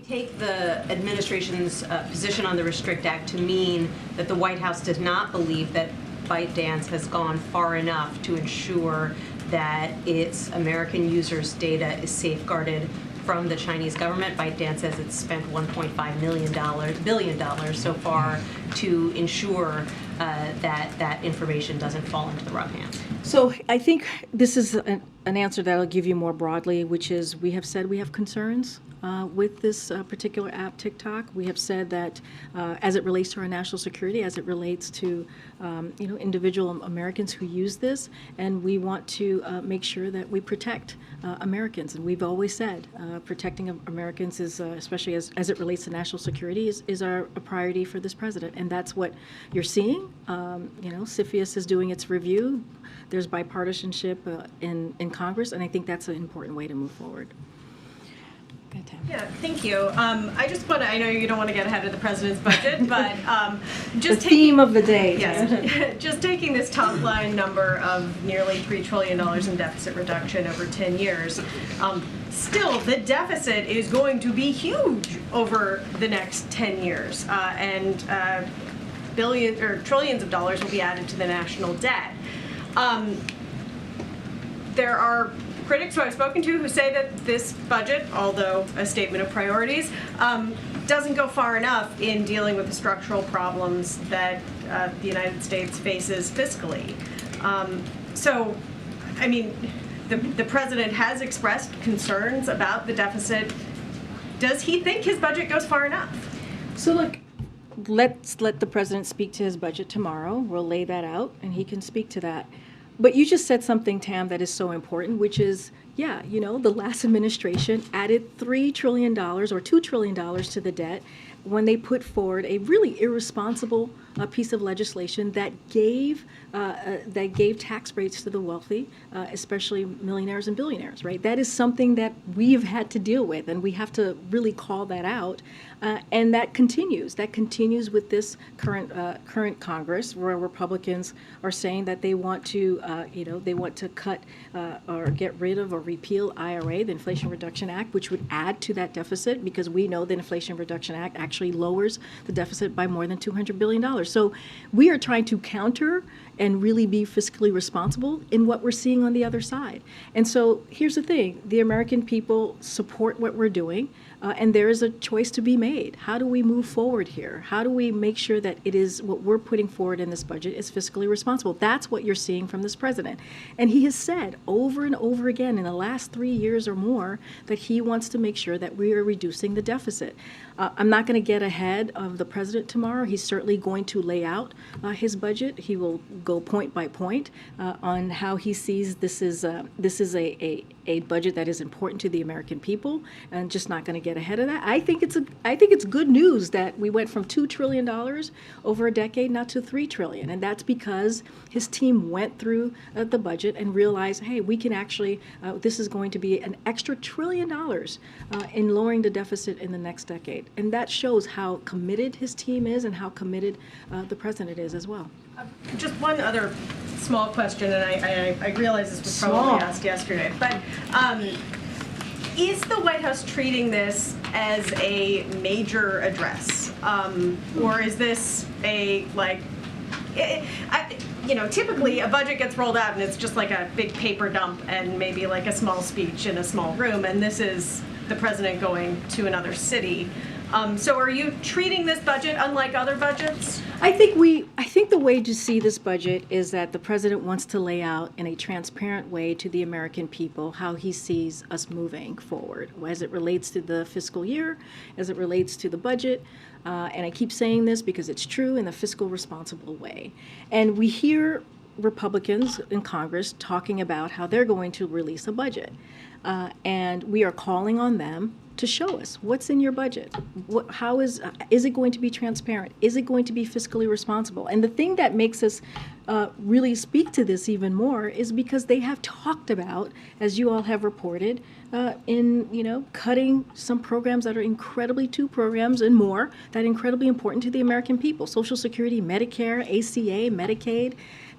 take the administration's position on the Restrict Act to mean that the White House does not believe that ByteDance has gone far enough to ensure that its American users' data is safeguarded from the Chinese government. ByteDance says it's spent $1.5 billion so far to ensure that that information doesn't fall into the wrong hands. So I think this is an answer that I'll give you more broadly, which is we have said we have concerns with this particular app, TikTok. We have said that as it relates to our national security, as it relates to individual Americans who use this, and we want to make sure that we protect Americans. And we've always said protecting Americans is, especially as it relates to national security, is a priority for this president. And that's what you're seeing. CFIUS is doing its review. There's bipartisanship in Congress, and I think that's an important way to move forward. Yeah, thank you. I just want to, I know you don't want to get ahead of the president's budget, but just the theme of the day. Yes, just taking this top line number of nearly $3 trillion in deficit reduction over 10 years, still the deficit is going to be huge over the next 10 years, and billions or trillions of dollars will be added to the national debt. There are critics who I've spoken to who say that this budget, although a statement of priorities, doesn't go far enough in dealing with the structural problems that the United States faces fiscally. So, I mean, the president has expressed concerns about the deficit. Does he think his budget goes far enough? So look, let's let the president speak to his budget tomorrow. We'll lay that out, and he can speak to that. But you just said something, Tam, that is so important, which is, the last administration added $3 trillion or $2 trillion to the debt when they put forward a really irresponsible piece of legislation that gave tax breaks to the wealthy, especially millionaires and billionaires, right? That is something that we've had to deal with, and we have to really call that out. And that continues. That continues with this current Congress, where Republicans are saying that they want to, they want to cut or get rid of or repeal IRA, the Inflation Reduction Act, which would add to that deficit, because we know the Inflation Reduction Act actually lowers the deficit by more than $200 billion. So we are trying to counter and really be fiscally responsible in what we're seeing on the other side. And so here's the thing, the American people support what we're doing, and there is a choice to be made. How do we move forward here? How do we make sure that it is what we're putting forward in this budget is fiscally responsible? That's what you're seeing from this president. And he has said over and over again in the last 3 years or more that he wants to make sure that we are reducing the deficit. I'm not going to get ahead of the president tomorrow. He's certainly going to lay out his budget. He will go point by point on how he sees this is a budget that is important to the American people, and just not going to get ahead of that. I think it's good news that we went from $2 trillion over a decade now to $3 trillion, and that's because his team went through the budget and realized, hey, we can actually this is going to be an extra $1 trillion in lowering the deficit in the next decade. And that shows how committed his team is and how committed the president is as well. Just one other small question, and I realize this was probably asked yesterday, but is the White House treating this as a major address? Or is this a, typically a budget gets rolled out and it's just like a big paper dump and maybe like a small speech in a small room, and this is the president going to another city. So are you treating this budget unlike other budgets? I think the way to see this budget is that the president wants to lay out in a transparent way to the American people how he sees us moving forward as it relates to the fiscal year, as it relates to the budget. And I keep saying this because it's true, in a fiscal responsible way. And we hear Republicans in Congress talking about how they're going to release a budget. And we are calling on them to show us what's in your budget. How is it going to be transparent? Is it going to be fiscally responsible? And the thing that makes us really speak to this even more is because they have talked about, as you all have reported, in cutting some programs that are two programs and more that are incredibly important to the American people: Social Security, Medicare, ACA, Medicaid.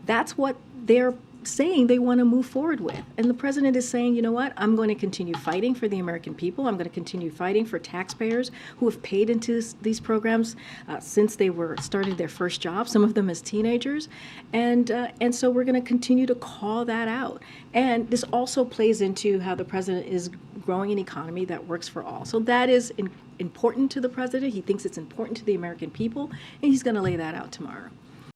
That's what they're saying they want to move forward with. And the president is saying, you know what, I'm going to continue fighting for the American people. I'm going to continue fighting for taxpayers who have paid into these programs since they started their first job, some of them as teenagers. And so we're going to continue to call that out. And this also plays into how the president is growing an economy that works for all. So that is important to the president. He thinks it's important to the American people, and he's going to lay that out tomorrow.